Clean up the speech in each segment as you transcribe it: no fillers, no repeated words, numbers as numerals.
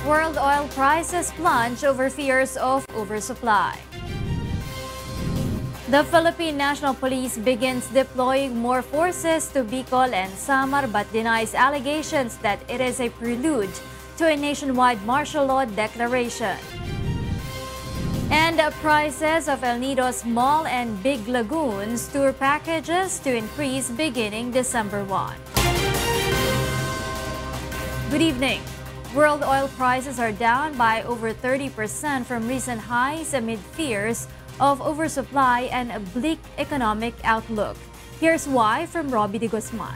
World oil prices plunge over fears of oversupply. The Philippine National Police begins deploying more forces to Bicol and Samar but denies allegations that it is a prelude to a nationwide martial law declaration. And prices of El Nido's small and big lagoons tour packages to increase beginning December 1. Good evening. World oil prices are down by over 30% from recent highs amid fears of oversupply and a bleak economic outlook. Here's why from Robbie de Guzman.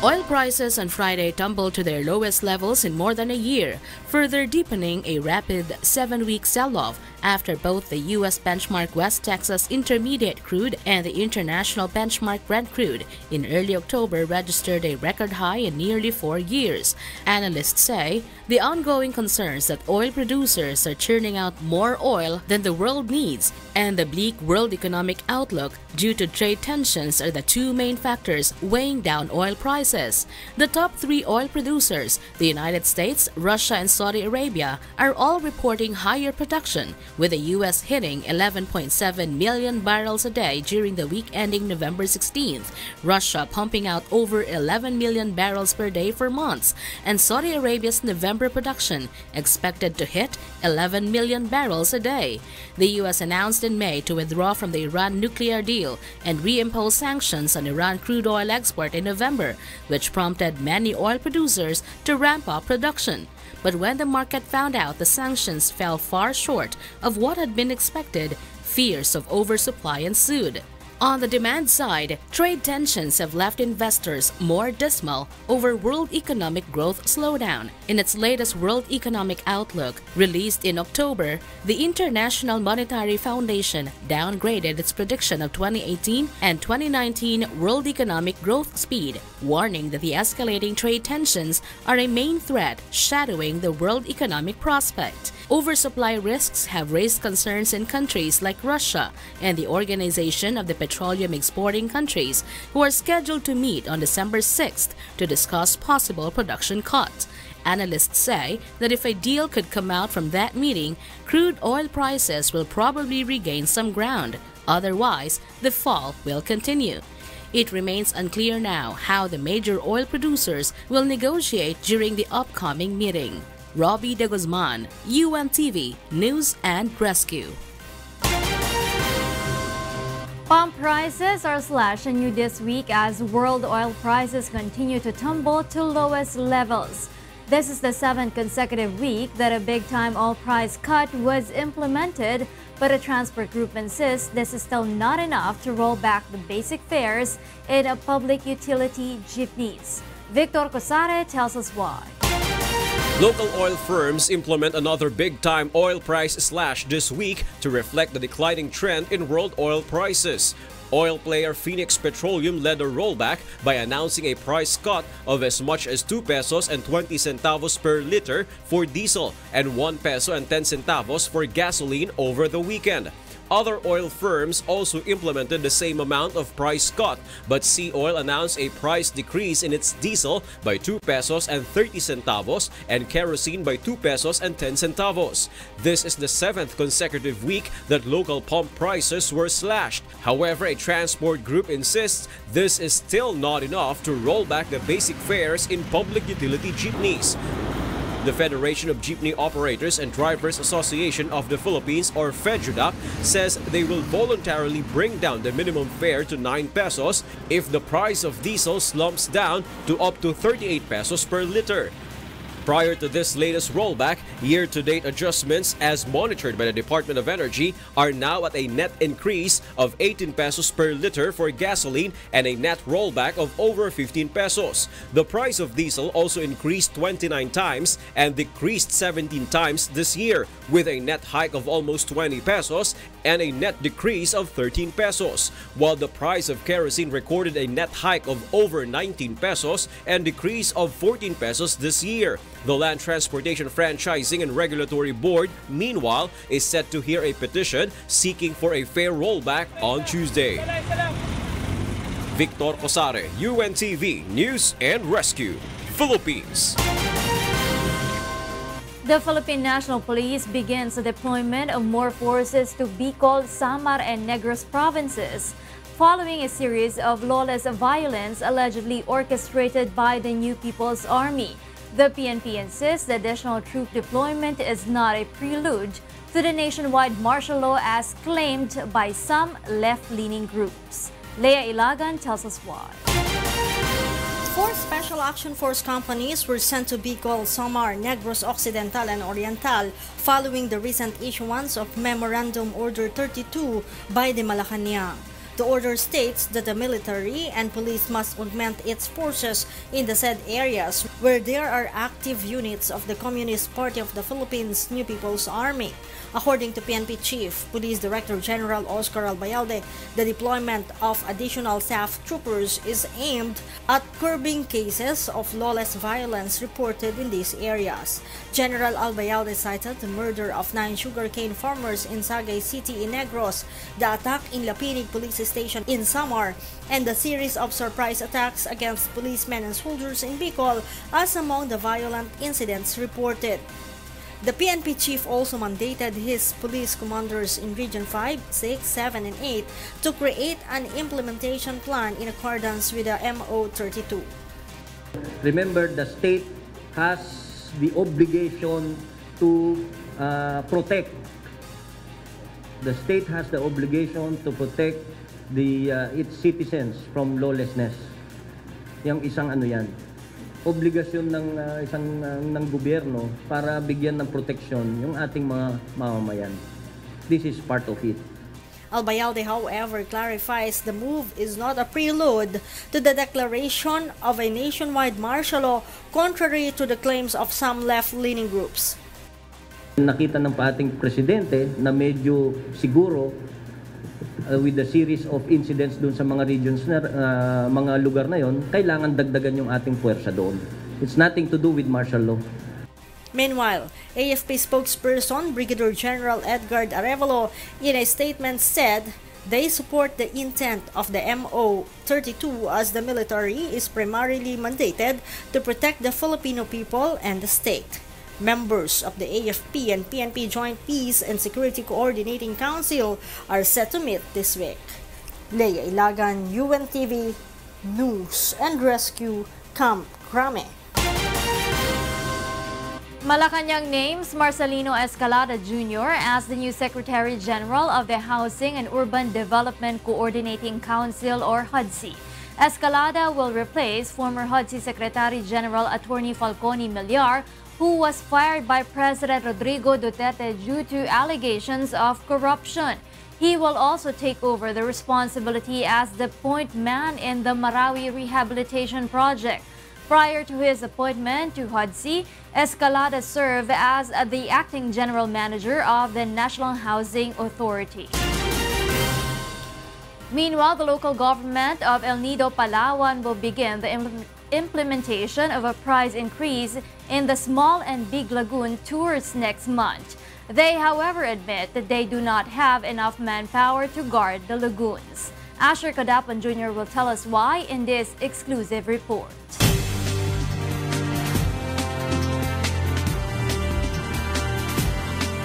Oil prices on Friday tumbled to their lowest levels in more than a year, further deepening a rapid 7-week sell-off after both the U.S. benchmark West Texas Intermediate crude and the international benchmark Brent crude in early October registered a record high in nearly 4 years. Analysts say the ongoing concerns that oil producers are churning out more oil than the world needs and the bleak world economic outlook due to trade tensions are the two main factors weighing down oil prices. The top 3 oil producers, the United States, Russia, and Saudi Arabia, are all reporting higher production, with the U.S. hitting 11.7 million barrels a day during the week ending November 16th, Russia pumping out over 11 million barrels per day for months, and Saudi Arabia's November production expected to hit 11 million barrels a day. The U.S. announced in May to withdraw from the Iran nuclear deal and reimpose sanctions on Iran crude oil export in November, which prompted many oil producers to ramp up production. But when the market found out the sanctions fell far short of what had been expected, fears of oversupply ensued. On the demand side, trade tensions have left investors more dismal over world economic growth slowdown. In its latest World Economic Outlook, released in October, the International Monetary Foundation downgraded its prediction of 2018 and 2019 world economic growth speed, warning that the escalating trade tensions are a main threat shadowing the world economic prospect. Oversupply risks have raised concerns in countries like Russia and the Organization of the Petroleum Exporting Countries, who are scheduled to meet on December 6th to discuss possible production cuts. Analysts say that if a deal could come out from that meeting, crude oil prices will probably regain some ground. Otherwise, the fall will continue. It remains unclear now how the major oil producers will negotiate during the upcoming meeting. Robbie de Guzman, UNTV News and Rescue. Pump prices are slashed anew this week as world oil prices continue to tumble to lowest levels. This is the 7th consecutive week that a big-time oil price cut was implemented, but a transport group insists this is still not enough to roll back the basic fares in public utility jeepneys. Victor Cosare tells us why. Local oil firms implement another big-time oil price slash this week to reflect the declining trend in world oil prices. Oil player Phoenix Petroleum led a rollback by announcing a price cut of as much as 2 pesos and 20 centavos per liter for diesel and 1 peso and 10 centavos for gasoline over the weekend. Other oil firms also implemented the same amount of price cut, but Sea Oil announced a price decrease in its diesel by 2 pesos and 30 centavos and kerosene by 2 pesos and 10 centavos. This is the 7th consecutive week that local pump prices were slashed. However, a transport group insists this is still not enough to roll back the basic fares in public utility jeepneys. The Federation of Jeepney Operators and Drivers Association of the Philippines, or FEDJUDAP, says they will voluntarily bring down the minimum fare to 9 pesos if the price of diesel slumps down to up to 38 pesos per liter. Prior to this latest rollback, year-to-date adjustments as monitored by the Department of Energy are now at a net increase of 18 pesos per liter for gasoline and a net rollback of over 15 pesos. The price of diesel also increased 29 times and decreased 17 times this year, with a net hike of almost 20 pesos and a net decrease of 13 pesos, while the price of kerosene recorded a net hike of over 19 pesos and decrease of 14 pesos this year. The Land Transportation Franchising and Regulatory Board, meanwhile, is set to hear a petition seeking for a fair rollback on Tuesday. Victor Cosare, UNTV News and Rescue, Philippines. The Philippine National Police begins the deployment of more forces to Bicol, Samar, and Negros provinces, following a series of lawless violence allegedly orchestrated by the New People's Army. The PNP insists the additional troop deployment is not a prelude to the nationwide martial law as claimed by some left-leaning groups. Leah Ilagan tells us why. 4 Special Action Force companies were sent to Bicol, Samar, Negros Occidental, and Oriental following the recent issuance of Memorandum Order 32 by the Malacañang. The order states that the military and police must augment its forces in the said areas where there are active units of the Communist Party of the Philippines New People's Army. According to PNP Chief Police Director General Oscar Albayalde, the deployment of additional staff troopers is aimed at curbing cases of lawless violence reported in these areas. General Albayalde cited the murder of 9 sugarcane farmers in Sagay City in Negros, the attack in Lapinig Police Station in Samar, and the series of surprise attacks against policemen and soldiers in Bicol as among the violent incidents reported. The PNP chief also mandated his police commanders in Region 5, 6, 7, and 8 to create an implementation plan in accordance with the MO 32. Remember, the state has the obligation to protect. The state has the obligation to protect its citizens from lawlessness. Yung isang ano yan, obligasyon ng gobyerno para bigyan ng proteksyon yung ating mga mamamayan. This is part of it. Albayalde, however, clarifies the move is not a prelude to the declaration of a nationwide martial law, contrary to the claims of some left-leaning groups. Nakita ng ating presidente na medyo siguro with the series of incidents doon sa mga regions na mga lugar na yon, kailangan dagdagan yung ating puwersa doon. It's nothing to do with martial law. Meanwhile, AFP spokesperson Brigadier General Edgar Arevalo in a statement said they support the intent of the MO 32 as the military is primarily mandated to protect the Filipino people and the state. Members of the AFP and PNP Joint Peace and Security Coordinating Council are set to meet this week. Leah Ilagan, UNTV, News and Rescue, Camp Crame. Malacañang names Marcelino Escalada Jr. as the new Secretary General of the Housing and Urban Development Coordinating Council or HUDC. Escalada will replace former HUDC Secretary General Attorney Falcone Millar, who was fired by President Rodrigo Duterte due to allegations of corruption. He will also take over the responsibility as the point man in the Marawi Rehabilitation Project. Prior to his appointment to HUDC, Escalada served as the acting general manager of the National Housing Authority. Meanwhile, the local government of El Nido, Palawan will begin the implementation of a price increase in the small and big lagoon tours next month. They, however, admit that they do not have enough manpower to guard the lagoons. Asher Kadapan Jr. will tell us why in this exclusive report.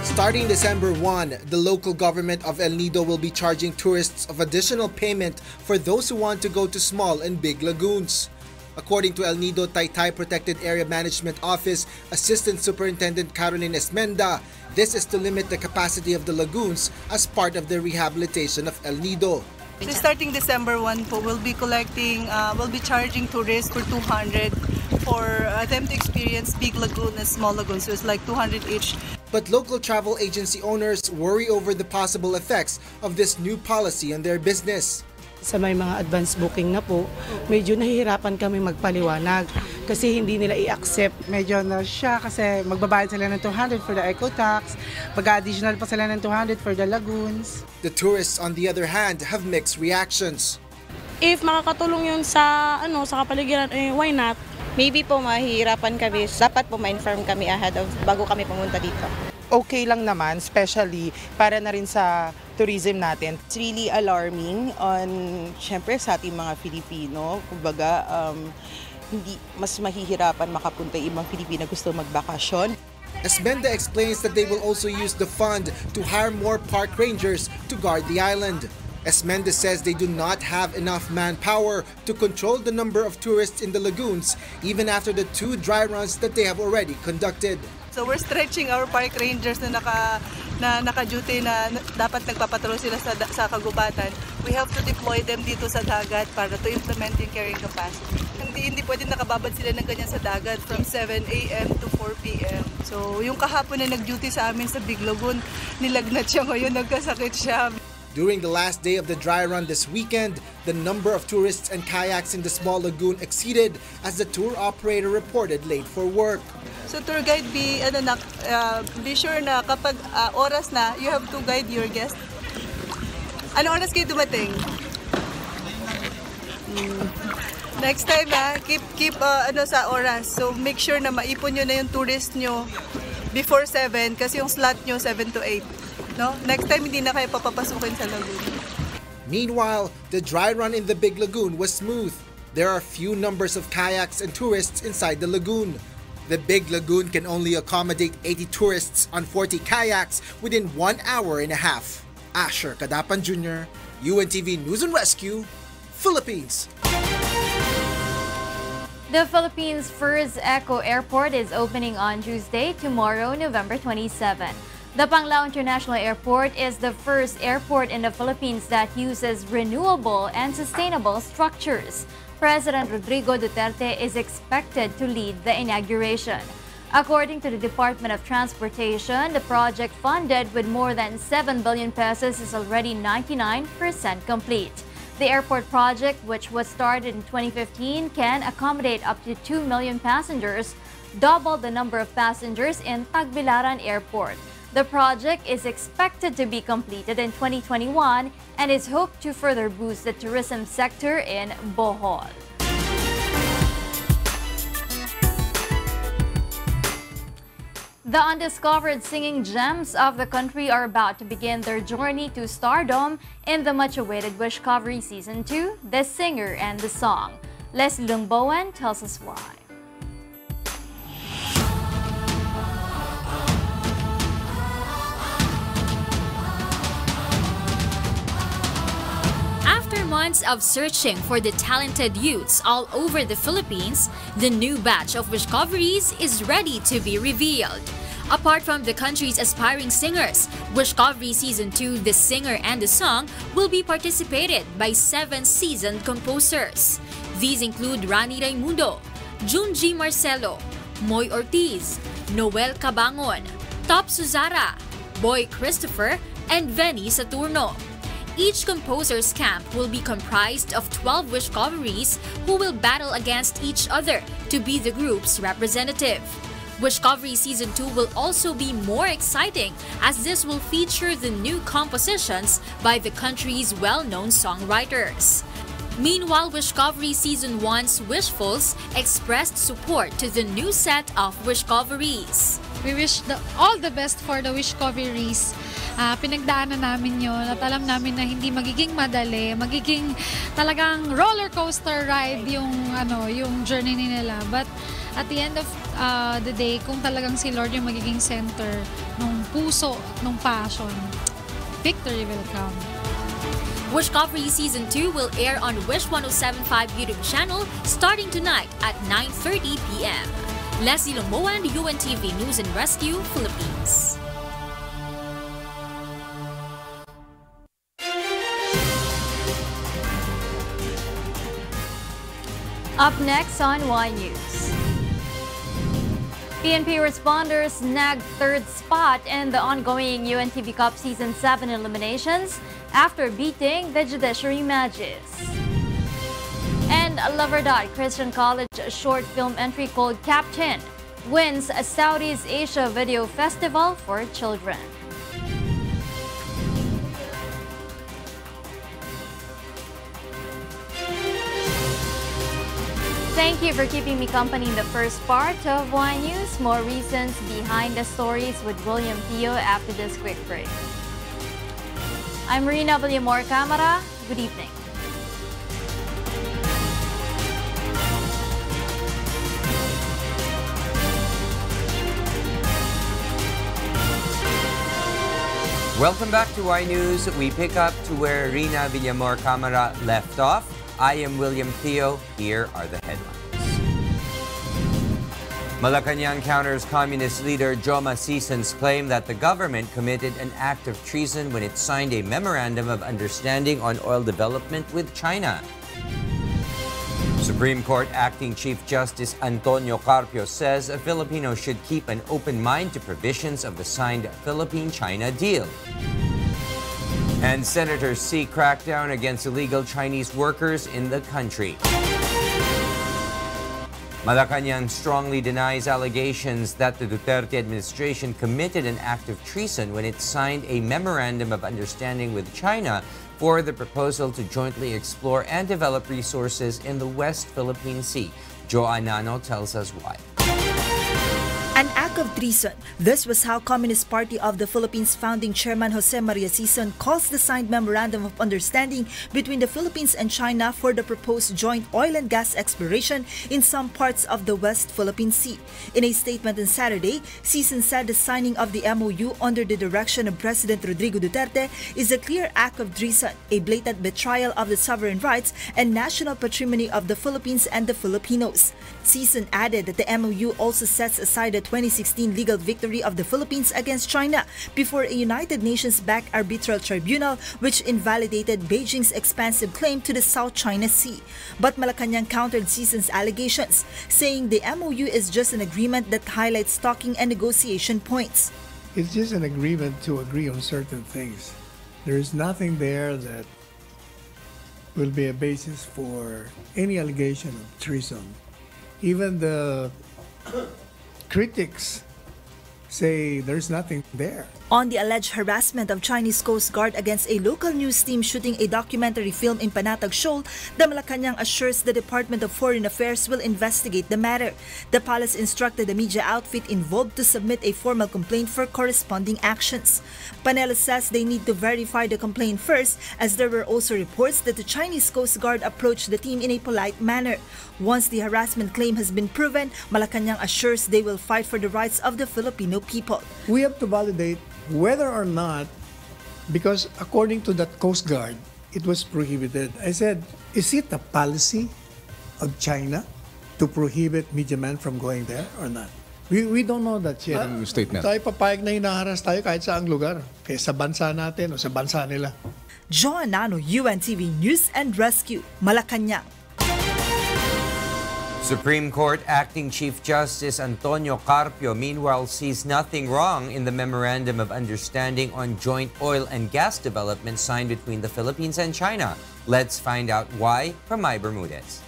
Starting December 1, the local government of El Nido will be charging tourists of additional payment for those who want to go to small and big lagoons. According to El Nido Taytay Protected Area Management Office Assistant Superintendent Caroline Esmenda, this is to limit the capacity of the lagoons as part of the rehabilitation of El Nido. So starting December 1 po, we'll be charging tourists for 200 for them to experience big lagoon and small lagoons. So it's like 200 each. But local travel agency owners worry over the possible effects of this new policy on their business. Sa may mga advance booking na po, medyo nahihirapan kami magpaliwanag kasi hindi nila i-accept. Medyo na siya kasi magbabayad sila ng 200 for the eco tax, mag-additional pa sila ng 200 for the lagoons. The tourists, on the other hand, have mixed reactions. If makakatulong yun sa kapaligiran, why not? Maybe po mahihirapan kami. Dapat po ma-inform kami ahead of bago kami pumunta dito. Okay lang naman, especially para na rin sa tourism natin. It's really alarming on, syempre sa ating mga Filipino. Kumbaga, hindi mas mahihirapan makapunta yung ibang Pilipino gusto magbakasyon. Esmenda explains that they will also use the fund to hire more park rangers to guard the island. Esmenda says they do not have enough manpower to control the number of tourists in the lagoons, even after the 2 dry runs that they have already conducted. So we're stretching our park rangers na naka-duty na dapat nagpapatrol sila sa kagubatan. We have to deploy them dito sa dagat para to implement yung carrying capacity. Hindi pwede nakababad sila ng ganyan sa dagat from 7 a.m. to 4 p.m. So yung kahapon na nag-duty sa amin sa Big Lagoon, nilagnat siya ngayon, nagkasakit siya. During the last day of the dry run this weekend, the number of tourists and kayaks in the small lagoon exceeded as the tour operator reported late for work. So tour guide, be sure na kapag oras na, you have to guide your guest. Ano oras kayo dumating? Next time keep sa oras. So make sure na maipon nyo na yung tourist nyo before 7 kasi yung slot nyo 7 to 8. No? Next time hindi na kayo papapasukin sa lagoon. Meanwhile, the dry run in the Big Lagoon was smooth. There are few numbers of kayaks and tourists inside the lagoon. The Big Lagoon can only accommodate 80 tourists on 40 kayaks within 1 hour and a half. Asher Kadapan Jr., UNTV News and Rescue, Philippines. The Philippines' first Eco Airport is opening on Tuesday, tomorrow, November 27. The Panglao International Airport is the first airport in the Philippines that uses renewable and sustainable structures. President Rodrigo Duterte is expected to lead the inauguration. According to the Department of Transportation, the project funded with more than 7 billion pesos is already 99% complete. The airport project, which was started in 2015, can accommodate up to 2 million passengers, double the number of passengers in Tagbilaran Airport. The project is expected to be completed in 2021 and is hoped to further boost the tourism sector in Bohol. The undiscovered singing gems of the country are about to begin their journey to stardom in the much-awaited Wishcovery Season 2, The Singer and the Song. Leslie Lungbowen tells us why. After months of searching for the talented youths all over the Philippines, the new batch of Wishcoveries is ready to be revealed. Apart from the country's aspiring singers, Wishcovery Season 2, The Singer and the Song will be participated by 7 seasoned composers. These include Rani Raimundo, Junji Marcelo, Moy Ortiz, Noel Cabangon, Top Suzara, Boy Christopher, and Venny Saturno. Each composer's camp will be comprised of 12 Wishcoveries who will battle against each other to be the group's representative. Wishcovery Season 2 will also be more exciting as this will feature the new compositions by the country's well-known songwriters. Meanwhile, Wishcovery Season 1's Wishfuls expressed support to the new set of Wishcoveries. We wish all the best for the Wishcoveries. Pinagdaanan namin yun at alam namin na hindi magiging madali, magiging talagang roller coaster ride yung journey nila. But at the end of the day, kung talagang si Lord yung magiging center ng puso, ng passion, victory will come. Wishcovery Season 2 will air on Wish 107.5 YouTube channel starting tonight at 9:30 p.m. Leslie Lungbowen, UNTV News and Rescue, Philippines. Up next on Y News. PNP responders snagged 3rd spot in the ongoing UNTV Cup Season 7 eliminations after beating the Judiciary Magis. And La Verdad Christian College short film entry called Captain wins a Southeast Asia Video Festival for Children. Thank you for keeping me company in the first part of Y News. More reasons behind the stories with William Thio after this quick break. I'm Rheena Villamor-Camara. Good evening. Welcome back to iNews. We pick up to where Rheena Villamor-Camara left off. I am William Thio. Here are the headlines. Malacañang counters communist leader Joma Sison's claim that the government committed an act of treason when it signed a memorandum of understanding on oil development with China. Supreme Court Acting Chief Justice Antonio Carpio says a Filipino should keep an open mind to provisions of the signed Philippine-China deal. And senators see crackdown against illegal Chinese workers in the country. Malacañang strongly denies allegations that the Duterte administration committed an act of treason when it signed a memorandum of understanding with China for the proposal to jointly explore and develop resources in the West Philippine Sea. Joe Anano tells us why. An act of treason. This was how Communist Party of the Philippines founding chairman Jose Maria Sison calls the signed memorandum of understanding between the Philippines and China for the proposed joint oil and gas exploration in some parts of the West Philippine Sea. In a statement on Saturday, Sison said the signing of the MOU under the direction of President Rodrigo Duterte is a clear act of treason, a blatant betrayal of the sovereign rights and national patrimony of the Philippines and the Filipinos. Sison added that the MOU also sets aside the 2016 legal victory of the Philippines against China before a United Nations-backed arbitral tribunal which invalidated Beijing's expansive claim to the South China Sea. But Malacañang countered Sison's allegations, saying the MOU is just an agreement that highlights talking and negotiation points. It's just an agreement to agree on certain things. There is nothing there that will be a basis for any allegation of treason. Even the critics say there's nothing there. On the alleged harassment of Chinese Coast Guard against a local news team shooting a documentary film in Panatag Shoal, the Malacañang assures the Department of Foreign Affairs will investigate the matter. The palace instructed the media outfit involved to submit a formal complaint for corresponding actions. Panela says they need to verify the complaint first, as there were also reports that the Chinese Coast Guard approached the team in a polite manner. Once the harassment claim has been proven, Malacañang assures they will fight for the rights of the Filipino people. We have to validate whether or not, because according to that Coast Guard, it was prohibited. I said, is it a policy of China to prohibit media men from going there or not? We don't know that yet. Statement. Tayo papayag na hinaharas tayo kahit saang lugar, kaya sa bansa natin o sa bansa nila. Joanano, UNTV News and Rescue, Malacañang. Supreme Court Acting Chief Justice Antonio Carpio, meanwhile, sees nothing wrong in the Memorandum of Understanding on joint oil and gas development signed between the Philippines and China. Let's find out why from My Bermudez.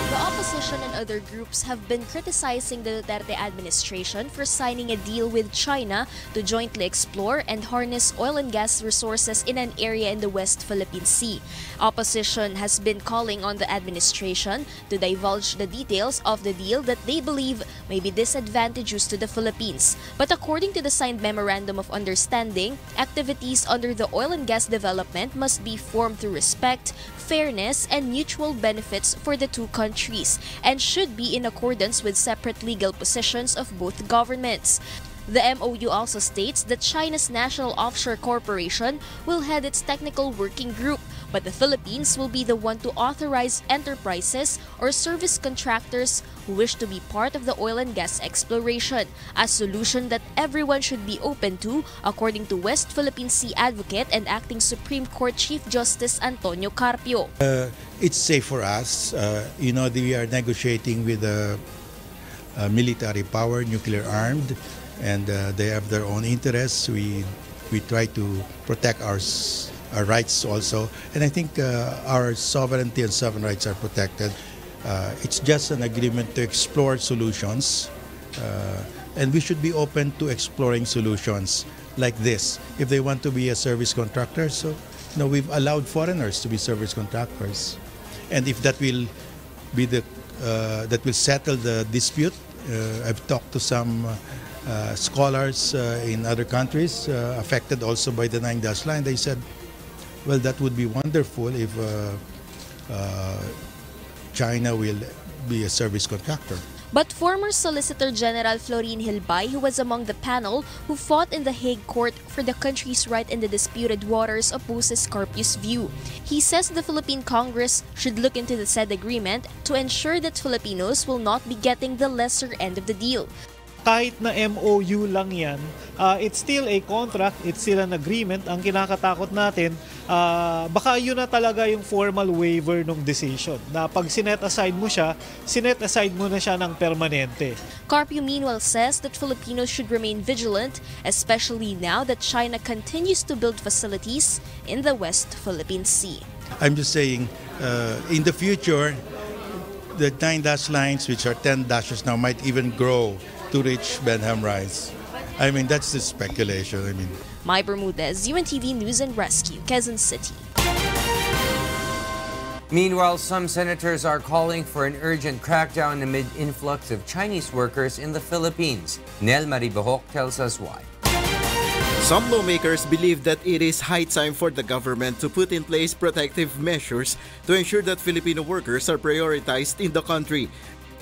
The opposition and other groups have been criticizing the Duterte administration for signing a deal with China to jointly explore and harness oil and gas resources in an area in the West Philippine Sea. Opposition has been calling on the administration to divulge the details of the deal that they believe may be disadvantageous to the Philippines. But according to the signed Memorandum of Understanding, activities under the oil and gas development must be formed through respect, fairness, and mutual benefits for the two countries, and should be in accordance with separate legal positions of both governments. The MOU also states that China's National Offshore Corporation will head its technical working group, but the Philippines will be the one to authorize enterprises or service contractors who wish to be part of the oil and gas exploration, a solution that everyone should be open to, according to West Philippine Sea advocate and acting Supreme Court Chief Justice Antonio Carpio. It's safe for us. We are negotiating with a military power, nuclear armed, and they have their own interests. We try to protect our rights also, and I think our sovereignty and sovereign rights are protected. It's just an agreement to explore solutions, and we should be open to exploring solutions like this. If they want to be a service contractor, so we've allowed foreigners to be service contractors, and if that will be that will settle the dispute. I've talked to some scholars in other countries affected also by the 9-dash line. They said, well, that would be wonderful if China will be a service contractor. But former Solicitor General Florin Hilbay, who was among the panel who fought in the Hague Court for the country's right in the disputed waters, opposes Carpio's view. He says the Philippine Congress should look into the said agreement to ensure that Filipinos will not be getting the lesser end of the deal. Kahit na MOU lang yan, it's still a contract, it's still an agreement. Ang kinakatakot natin, baka yun na talaga yung formal waiver ng decision. Na pag sinet aside mo siya, sinet aside mo na siya ng permanente. Carpio meanwhile says that Filipinos should remain vigilant, especially now that China continues to build facilities in the West Philippine Sea. I'm just saying, in the future, the 9 dash lines, which are 10 dashes now, might even grow to reach Benham Rise. I mean, that's the speculation. Mai Bermudez, UNTV News and Rescue, Quezon City. Meanwhile, some senators are calling for an urgent crackdown amid influx of Chinese workers in the Philippines. Nel Maribohok tells us why. Some lawmakers believe that it is high time for the government to put in place protective measures to ensure that Filipino workers are prioritized in the country.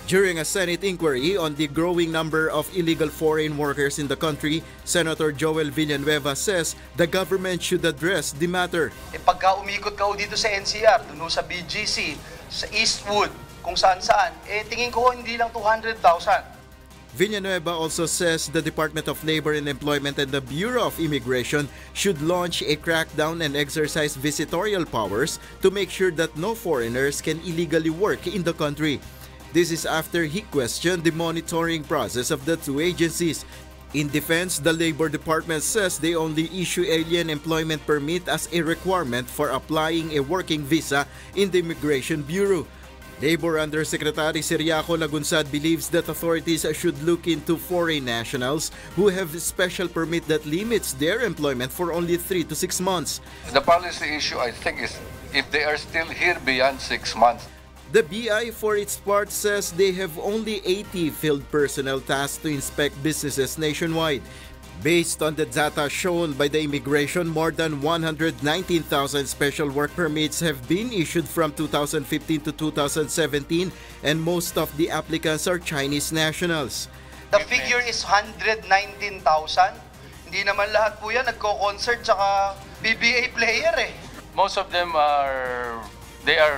During a Senate inquiry on the growing number of illegal foreign workers in the country, Senator Joel Villanueva says the government should address the matter. Pagka umikot ka dito sa NCR, dun sa BGC, sa Eastwood, kung saan-saan, tingin ko hindi lang 200,000. Villanueva also says the Department of Labor and Employment and the Bureau of Immigration should launch a crackdown and exercise visitorial powers to make sure that no foreigners can illegally work in the country. This is after he questioned the monitoring process of the two agencies. In defense, the Labor Department says they only issue alien employment permit as a requirement for applying a working visa in the Immigration Bureau. Labor Undersecretary Siriaco Lagunsad believes that authorities should look into foreign nationals who have a special permit that limits their employment for only 3 to 6 months. The policy issue, I think, is if they are still here beyond 6 months. The BI, for its part, says they have only 80 field personnel tasked to inspect businesses nationwide. Based on the data shown by the immigration, more than 119,000 special work permits have been issued from 2015 to 2017, and most of the applicants are Chinese nationals. The figure is 119,000. Hindi naman lahat po yan nagko-concert tsaka BBA player eh. Most of them are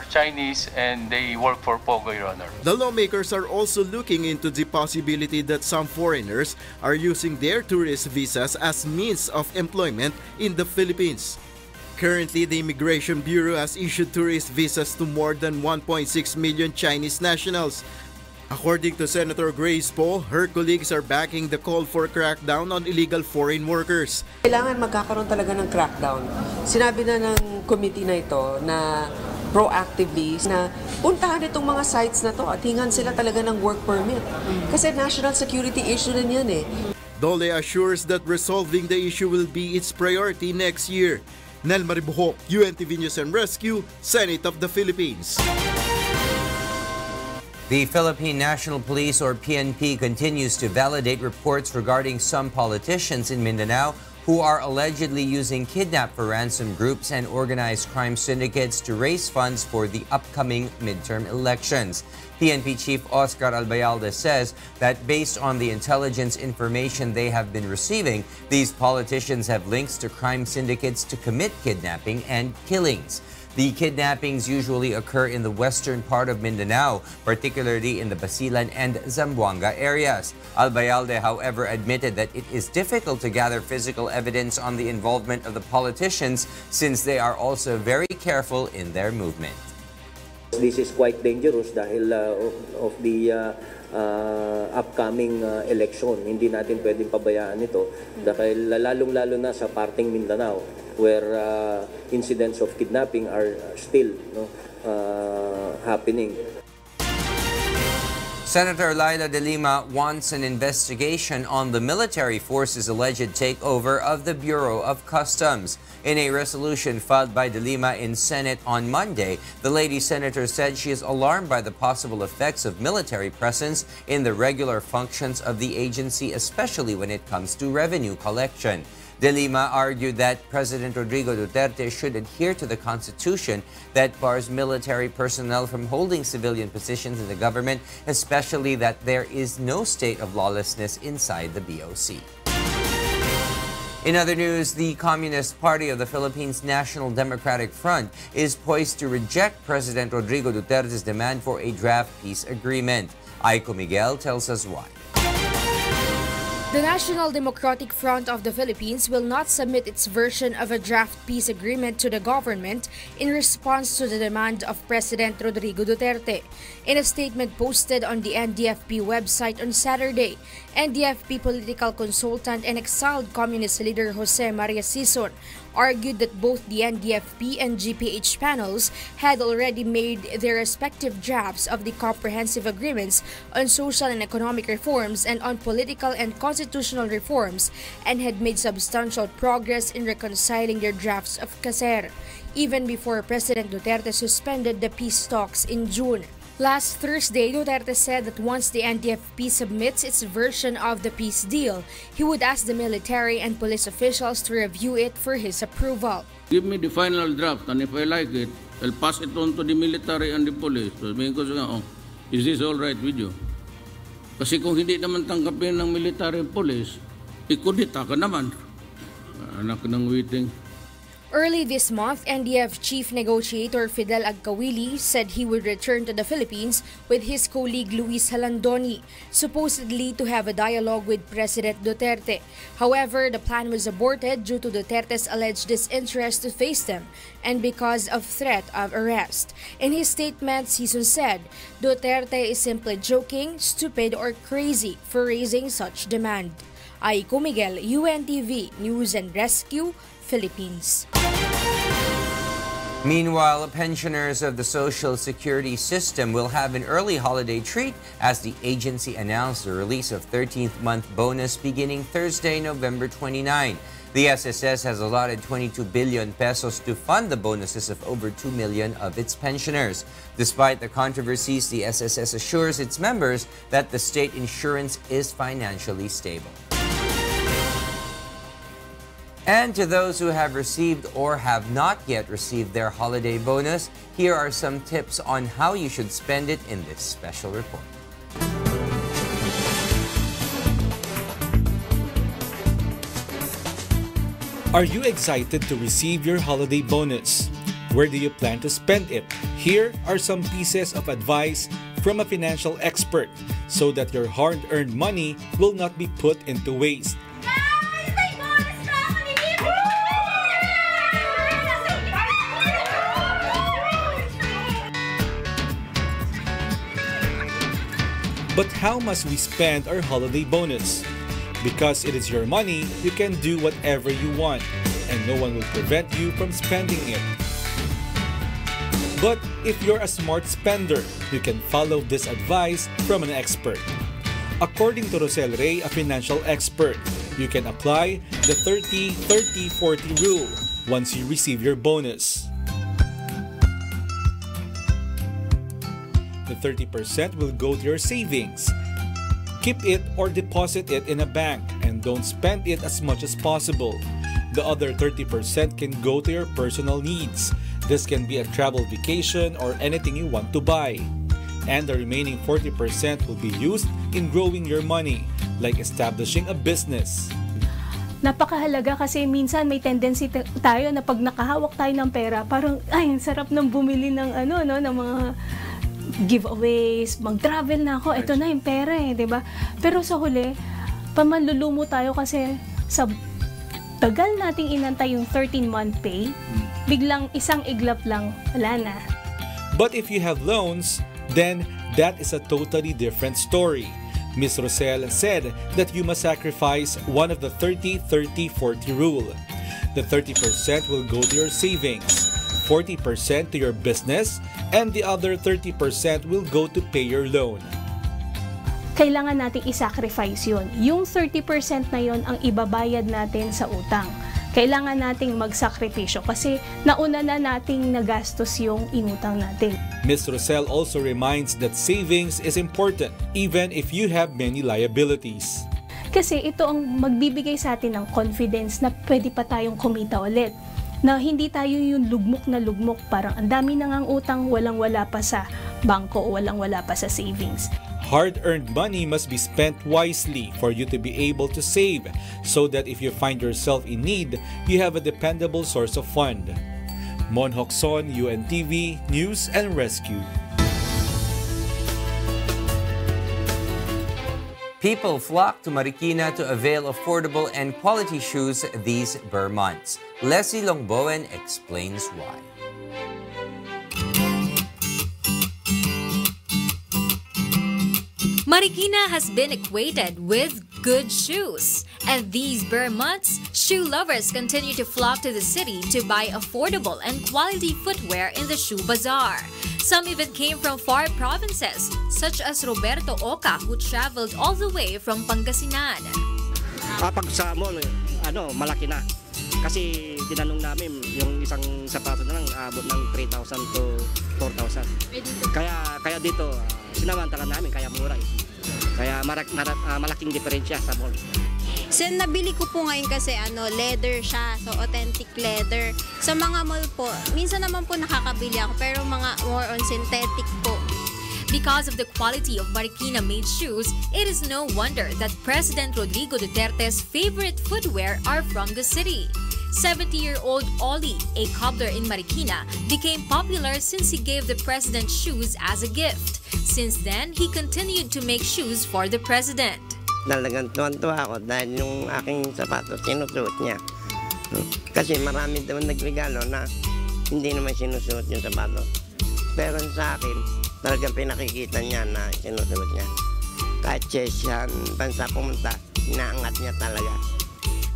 Chinese and they work for Pogo, Your Honor. The lawmakers are also looking into the possibility that some foreigners are using their tourist visas as means of employment in the Philippines. Currently, the Immigration Bureau has issued tourist visas to more than 1.6 million Chinese nationals. According to Senator Grace Poe, her colleagues are backing the call for crackdown on illegal foreign workers. Kailangan magkakaroon talaga ng crackdown. Sinabi na ng committee na ito na proactively na puntahan itong mga sites na to at hingan sila talaga ng work permit. Kasi national security issue rin yan eh. Dole assures that resolving the issue will be its priority next year. Nel Maribohok, UNTV News and Rescue, Senate of the Philippines. The Philippine National Police, or PNP, continues to validate reports regarding some politicians in Mindanao who are allegedly using kidnap for ransom groups and organized crime syndicates to raise funds for the upcoming midterm elections. PNP Chief Oscar Albayalde says that based on the intelligence information they have been receiving, these politicians have links to crime syndicates to commit kidnapping and killings. The kidnappings usually occur in the western part of Mindanao, particularly in the Basilan and Zamboanga areas. Albayalde, however, admitted that it is difficult to gather physical evidence on the involvement of the politicians since they are also very careful in their movement. This is quite dangerous dahil of the upcoming election. Hindi natin pwedeng pabayaan ito dahil lalong-lalo na sa parteng Mindanao where incidents of kidnapping are still happening. Senator Laila de Lima wants an investigation on the military force's alleged takeover of the Bureau of Customs. In a resolution filed by de Lima in Senate on Monday, the lady senator said she is alarmed by the possible effects of military presence in the regular functions of the agency, especially when it comes to revenue collection. De Lima argued that President Rodrigo Duterte should adhere to the Constitution that bars military personnel from holding civilian positions in the government, especially that there is no state of lawlessness inside the BOC. In other news, the Communist Party of the Philippines National Democratic Front is poised to reject President Rodrigo Duterte's demand for a draft peace agreement. Aiko Miguel tells us why. The National Democratic Front of the Philippines will not submit its version of a draft peace agreement to the government in response to the demand of President Rodrigo Duterte. In a statement posted on the NDFP website on Saturday, NDFP political consultant and exiled communist leader Jose Maria Sison argued that both the NDFP and GPH panels had already made their respective drafts of the comprehensive agreements on social and economic reforms and on political and constitutional reforms, and had made substantial progress in reconciling their drafts of CASER, even before President Duterte suspended the peace talks in June. Last Thursday, Duterte said that once the NDFP submits its version of the peace deal, he would ask the military and police officials to review it for his approval. Give me the final draft, and if I like it, I'll pass it on to the military and the police. Sabihin ko nga, is this all right with you? Kasi kung hindi naman tanggapin ng military and police, ikudita ka naman. Anak ng witing. Early this month, NDF Chief Negotiator Fidel Agcawili said he would return to the Philippines with his colleague Luis Halandoni, supposedly to have a dialogue with President Duterte. However, the plan was aborted due to Duterte's alleged disinterest to face them and because of threat of arrest. In his statement, Sison said, Duterte is simply joking, stupid, or crazy for raising such demand. Aiko Miguel, UNTV, News and Rescue, Philippines. Meanwhile, pensioners of the Social Security system will have an early holiday treat as the agency announced the release of 13th month bonus beginning Thursday, November 29. The SSS has allotted 22 billion pesos to fund the bonuses of over 2 million of its pensioners. Despite the controversies, the SSS assures its members that the state insurance is financially stable. And to those who have received or have not yet received their holiday bonus, here are some tips on how you should spend it in this special report. Are you excited to receive your holiday bonus? Where do you plan to spend it? Here are some pieces of advice from a financial expert so that your hard-earned money will not be put into waste. But how must we spend our holiday bonus? Because it is your money, you can do whatever you want, and no one will prevent you from spending it. But if you're a smart spender, you can follow this advice from an expert. According to Rosel Ray, a financial expert, you can apply the 30-30-40 rule once you receive your bonus. The 30% will go to your savings. Keep it or deposit it in a bank and don't spend it as much as possible. The other 30% can go to your personal needs. This can be a travel vacation or anything you want to buy. And the remaining 40% will be used in growing your money, like establishing a business. Napakahalaga kasi minsan may tendency tayo na pag nakahawak tayo ng pera, parang ay, ang sarap ng bumili ng ng mga giveaways, mag-travel na ako, ito na yung pera eh, 'di ba? Pero sa huli, pamanlulumo tayo kasi sa tagal nating inantay yung 13-month pay, biglang isang iglap lang, wala na. But if you have loans, then that is a totally different story. Ms. Rosel said that you must sacrifice one of the 30-30-40 rule. The 30% will go to your savings, 40% to your business, and the other 30% will go to pay your loan. Kailangan nating i-sacrifice yun. Yung 30% na yun ang ibabayad natin sa utang. Kailangan nating magsakripisyo kasi nauna na nating nagastos yung inutang natin. Ms. Rosel also reminds that savings is important even if you have many liabilities. Kasi ito ang magbibigay sa atin ng confidence na pwede pa tayong kumita ulit. Na hindi tayo yung lugmok na lugmok, parang ang dami na ngang utang, walang-wala pa sa bangko o walang-wala pa sa savings. Hard-earned money must be spent wisely for you to be able to save, so that if you find yourself in need, you have a dependable source of fund. Mon Hokson, UNTV, News and Rescue. People flock to Marikina to avail affordable and quality shoes these Burr months. Leslie Longbowen explains why. Marikina has been equated with good shoes. And these Burr months, shoe lovers continue to flock to the city to buy affordable and quality footwear in the shoe bazaar. Some even came from far provinces, such as Roberto Oca, who traveled all the way from Pangasinan. Pag sa mall, malaki na. Kasi tinanong namin, yung isang sapato na lang abot ng 3,000 to 4,000. Kaya dito, sinamantala namin, kaya mura eh. Kaya malaking diferensya sa mall. So, nabili ko po ngayon kasi leather siya, so authentic leather. Sa mga mall po, minsan naman po nakakabili ako, pero mga more on synthetic po. Because of the quality of Marikina-made shoes, it is no wonder that President Rodrigo Duterte's favorite footwear are from the city. 70-year-old Ollie, a cobbler in Marikina, became popular since he gave the president shoes as a gift. Since then, he continued to make shoes for the president. Talagang tuwan-tuwa ako dahil yung aking sapatos sinusuot niya. Kasi marami naman nagregalo na hindi naman sinusuot yung sapatos. Pero sa akin, talagang pinakikita niya na sinusuot niya. Kahit siya bansa pumunta, inaangat niya talaga.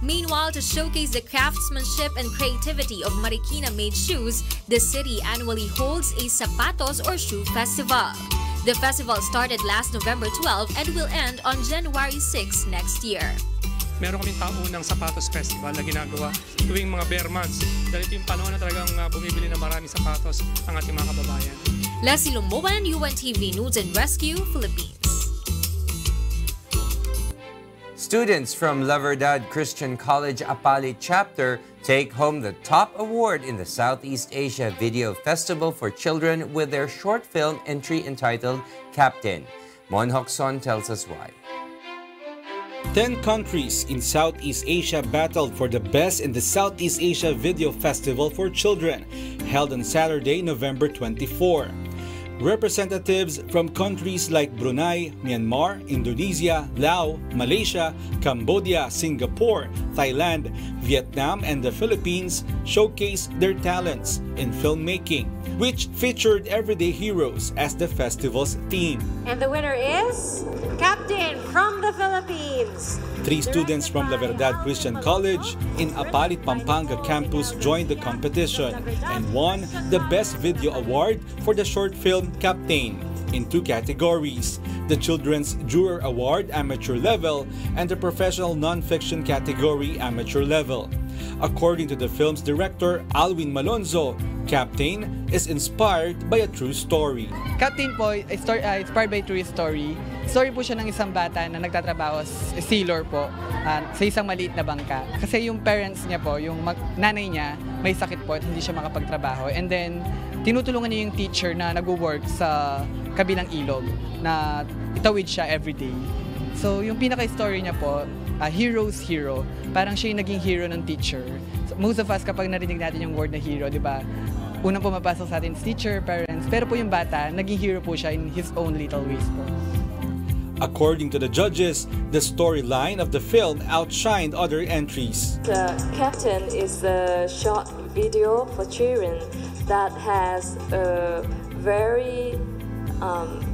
Meanwhile, to showcase the craftsmanship and creativity of Marikina-made shoes, the city annually holds a Sapatos or Shoe Festival. The festival started last November 12 and will end on January 6 next year. Meron kaming taunang Sapatos Festival na ginagawa tuwing mga Burr months. Dahil ito yung panahon na talagang bumibili ng maraming sapatos ang ating mga kababayan. Leslie Longbowen, UNTV News and Rescue, Philippines. Students from La Verdad Christian College Apali Chapter take home the top award in the Southeast Asia Video Festival for Children with their short film entry entitled Captain. Mon Hokson tells us why. 10 countries in Southeast Asia battled for the best in the Southeast Asia Video Festival for Children, held on Saturday, November 24. Representatives from countries like Brunei, Myanmar, Indonesia, Laos, Malaysia, Cambodia, Singapore, Thailand, Vietnam, and the Philippines showcased their talents in filmmaking, which featured everyday heroes as the festival's theme. And the winner is Captain from the Philippines. 3 students from La Verdad Christian College in Apalit, Pampanga campus joined the competition and won the Best Video Award for the short film Captain in 2 categories, the Children's Juror Award Amateur Level and the Professional Non-Fiction category Amateur Level. According to the film's director, Alwin Malonzo, Captain is inspired by a true story. Captain po, inspired by a true story. Story po siya ng isang bata na nagtatrabaho sailor po sa isang maliit na bangka. Kasi yung parents niya po, yung nanay niya, may sakit po at hindi siya makapagtrabaho. And then, tinutulungan niya yung teacher na nag-work sa kabilang ilog na itawid siya everyday. So, yung pinaka-story niya po, hero's hero. Parang siya yung naging hero ng teacher. So, most of us, kapag narinig natin yung word na hero, di ba? Unang pumapasok sa atin is teacher, parents. Pero po yung bata, naging hero po siya in his own little ways po. According to the judges, the storyline of the film outshined other entries. The Captain is a short video for children that has a very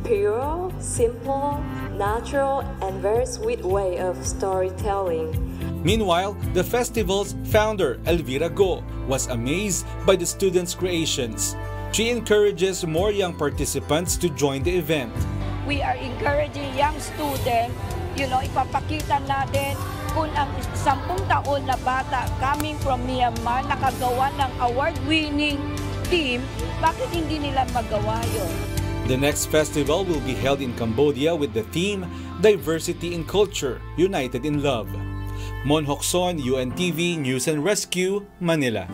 pure, simple, natural, and very sweet way of storytelling. Meanwhile, the festival's founder, Elvira Go, was amazed by the students' creations. She encourages more young participants to join the event. We are encouraging young students, ipapakita natin kung ang 10 taon na bata coming from Myanmar nakagawa ng award-winning team, bakit hindi nila magawa yun? The next festival will be held in Cambodia with the theme Diversity in Culture, United in Love. Mon Hokson, UNTV News and Rescue, Manila.